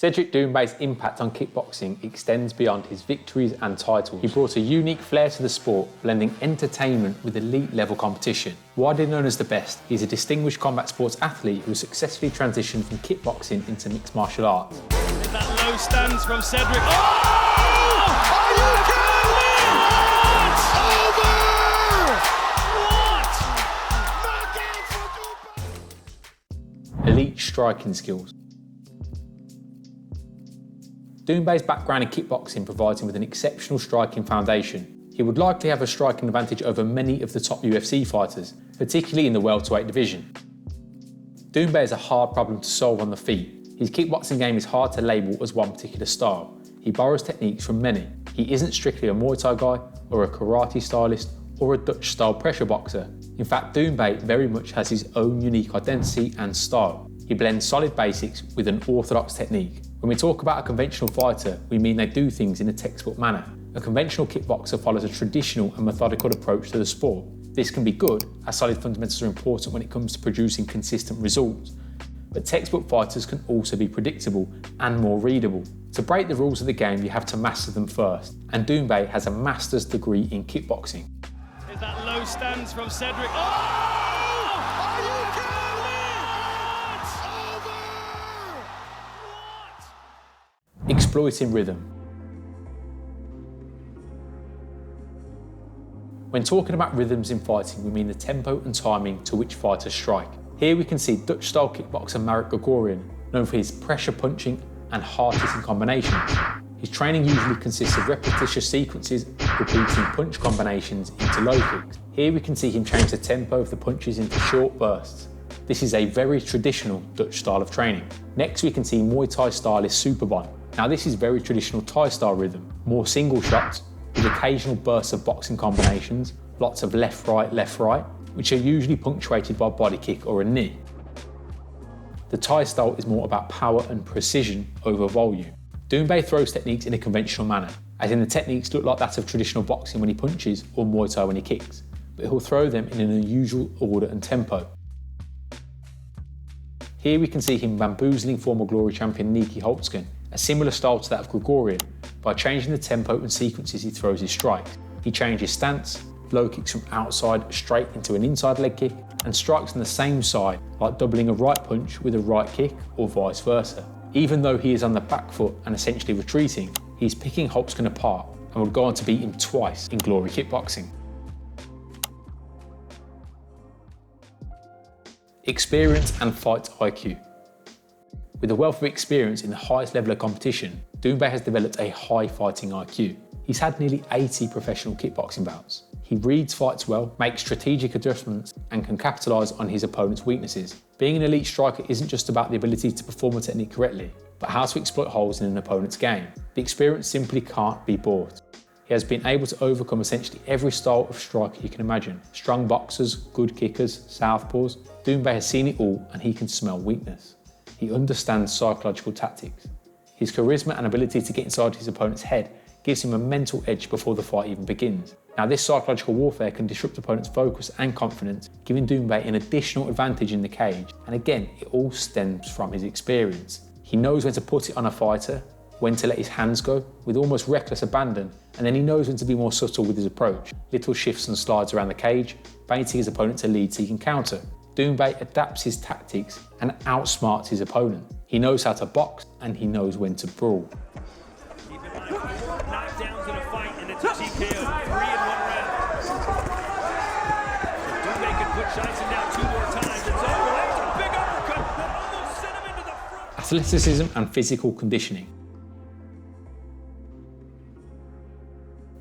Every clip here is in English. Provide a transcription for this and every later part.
Cedric Doumbe's impact on kickboxing extends beyond his victories and titles. He brought a unique flair to the sport, blending entertainment with elite level competition. Widely known as the best, he is a distinguished combat sports athlete who successfully transitioned from kickboxing into mixed martial arts. That low stance from Cedric. Oh! Are you kidding me? What? Elite striking skills. Doumbe's background in kickboxing provides him with an exceptional striking foundation. He would likely have a striking advantage over many of the top UFC fighters, particularly in the welterweight division. Doumbe is a hard problem to solve on the feet. His kickboxing game is hard to label as one particular style. He borrows techniques from many. He isn't strictly a Muay Thai guy, or a karate stylist, or a Dutch-style pressure boxer. In fact, Doumbe very much has his own unique identity and style. He blends solid basics with an orthodox technique. When we talk about a conventional fighter, we mean they do things in a textbook manner. A conventional kickboxer follows a traditional and methodical approach to the sport. This can be good, as solid fundamentals are important when it comes to producing consistent results. But textbook fighters can also be predictable and more readable. To break the rules of the game, you have to master them first, and Doumbe has a master's degree in kickboxing. Is that low stance from Cedric? Oh! Are you kidding me? It's over! What? Exploiting rhythm. When talking about rhythms in fighting, we mean the tempo and timing to which fighters strike. Here we can see Dutch-style kickboxer Marek Gregorian, known for his pressure punching and hard-hitting combinations. His training usually consists of repetitious sequences, repeating punch combinations into low kicks. Here we can see him change the tempo of the punches into short bursts. This is a very traditional Dutch style of training. Next we can see Muay Thai stylist Superbon. Now this is very traditional Thai style rhythm, more single shots with occasional bursts of boxing combinations, lots of left right, which are usually punctuated by a body kick or a knee. The Thai style is more about power and precision over volume. Doumbe throws techniques in a conventional manner, as in the techniques look like that of traditional boxing when he punches or Muay Thai when he kicks, but he'll throw them in an unusual order and tempo. Here we can see him bamboozling former glory champion Niki Holtzken, a similar style to that of Gregorian, by changing the tempo and sequences he throws his strikes. He changes stance, low kicks from outside straight into an inside leg kick, and strikes on the same side, like doubling a right punch with a right kick or vice versa. Even though he is on the back foot and essentially retreating, he's picking Holtzken apart and would go on to beat him twice in glory kickboxing. Experience and fight IQ. With a wealth of experience in the highest level of competition, Doumbe has developed a high fighting IQ. He's had nearly 80 professional kickboxing bouts. He reads fights well, makes strategic adjustments, and can capitalise on his opponent's weaknesses. Being an elite striker isn't just about the ability to perform a technique correctly, but how to exploit holes in an opponent's game. The experience simply can't be bought. He has been able to overcome essentially every style of striker you can imagine. Strong boxers, good kickers, southpaws. Doumbe has seen it all and he can smell weakness. He understands psychological tactics. His charisma and ability to get inside his opponent's head gives him a mental edge before the fight even begins. Now this psychological warfare can disrupt opponents' focus and confidence, giving Doumbe an additional advantage in the cage, and again, it all stems from his experience. He knows when to put it on a fighter, when to let his hands go with almost reckless abandon, and then he knows when to be more subtle with his approach, little shifts and slides around the cage, baiting his opponent to lead so he can counter. Doumbe adapts his tactics and outsmarts his opponent. He knows how to box and he knows when to brawl. Keep in mind, 4 knockdowns in a fight and it's a TKO, 3 in 1 round. Doumbe could put Scheisen down 2 more times. It's over. That's a big uppercut that almost sent him into the front. Athleticism and physical conditioning.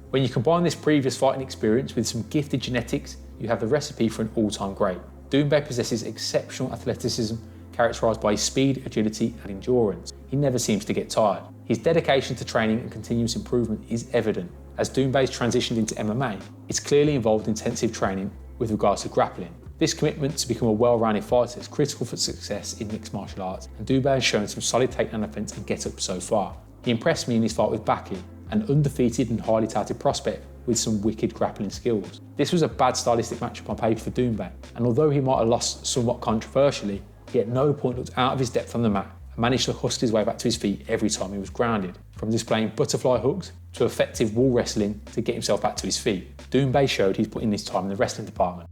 When you combine this previous fighting experience with some gifted genetics, you have the recipe for an all-time great. Doumbe possesses exceptional athleticism, characterised by his speed, agility and endurance. He never seems to get tired. His dedication to training and continuous improvement is evident. As Doumbe's transitioned into MMA, it's clearly involved intensive training with regards to grappling. This commitment to become a well-rounded fighter is critical for success in mixed martial arts, and Doumbe has shown some solid takedown offense and get-up so far. He impressed me in his fight with Baki, an undefeated and highly touted prospect with some wicked grappling skills. This was a bad stylistic matchup on paper for Doumbe, and although he might have lost somewhat controversially, he at no point looked out of his depth on the mat and managed to hustle his way back to his feet every time he was grounded, from displaying butterfly hooks to effective wall wrestling to get himself back to his feet. Doumbé showed he's put in his time in the wrestling department.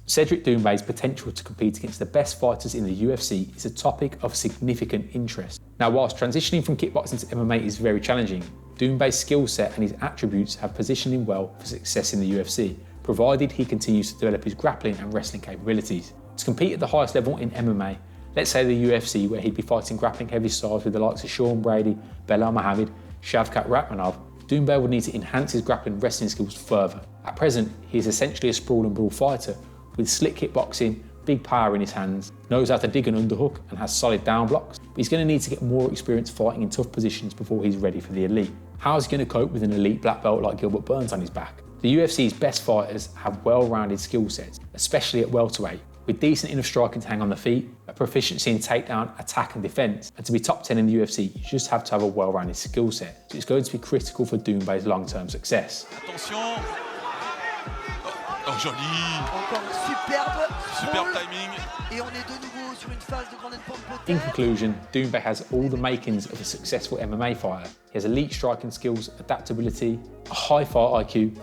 Cedric Doumbe's potential to compete against the best fighters in the UFC is a topic of significant interest. Now, whilst transitioning from kickboxing to MMA is very challenging, Doumbe's skill set and his attributes have positioned him well for success in the UFC, provided he continues to develop his grappling and wrestling capabilities. To compete at the highest level in MMA, let's say the UFC, where he'd be fighting grappling heavy styles with the likes of Sean Brady, Belal Muhammad, Shavkat Rakhmonov, Doumbé would need to enhance his grappling and wrestling skills further. At present, he is essentially a sprawl and brawl fighter with slick kickboxing, big power in his hands, knows how to dig an underhook and has solid down blocks, but he's going to need to get more experience fighting in tough positions before he's ready for the elite. How is he going to cope with an elite black belt like Gilbert Burns on his back? The UFC's best fighters have well-rounded skill sets, especially at welterweight, with decent enough striking to hang on the feet, a proficiency in takedown, attack and defence, and to be top 10 in the UFC, you just have to have a well-rounded skill set. So it's going to be critical for Doumbe's long-term success. Attention. Oh, joli. Encore Superbe timing. Et on est de nouveau sur une phase de grande pompe. In conclusion, Doumbé has all the makings of a successful MMA fighter. He has elite striking skills, adaptability, a high fight IQ,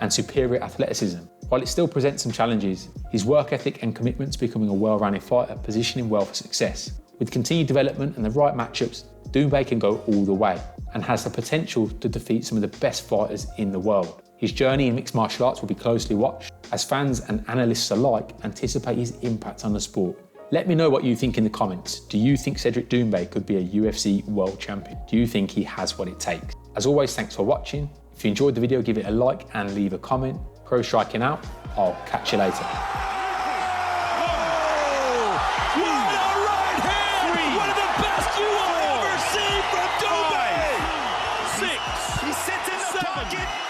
and superior athleticism. While it still presents some challenges, his work ethic and commitment to becoming a well-rounded fighter position him well for success. With continued development and the right matchups, Doumbé can go all the way and has the potential to defeat some of the best fighters in the world. His journey in mixed martial arts will be closely watched, as fans and analysts alike anticipate his impact on the sport. Let me know what you think in the comments. Do you think Cedric Doumbe could be a UFC world champion? Do you think he has what it takes? As always, thanks for watching. If you enjoyed the video, give it a like and leave a comment. Pro striking out. I'll catch you later. He sits in the pocket.